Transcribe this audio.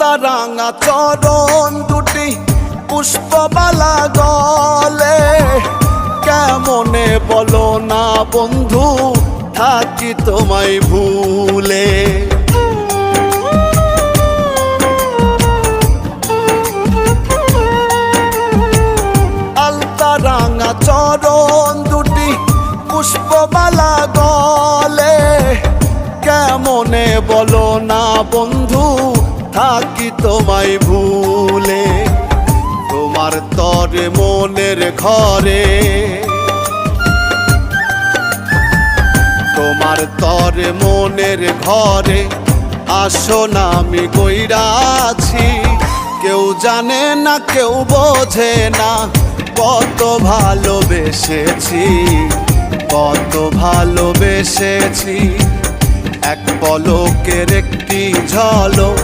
আলতা রাঙা চরণ দুটি পুষ্পমালা গলে, কেমনে বলো না বন্ধু থাকি তোমায় ভুলে। আলতা রাঙা চরণ দুটি পুষ্পমালা গলে, কেমনে বলো না বন্ধু থাকি তোমায় ভুলে। তোমার তরে মনের ঘরে, তোমার তরে মনের ঘরে আসন আমি কইরাছি। কেউ জানে না কেউ বোঝে না কত ভালোবেসেছি, কত ভালোবেসেছি। এক পলকের একটি ঝলক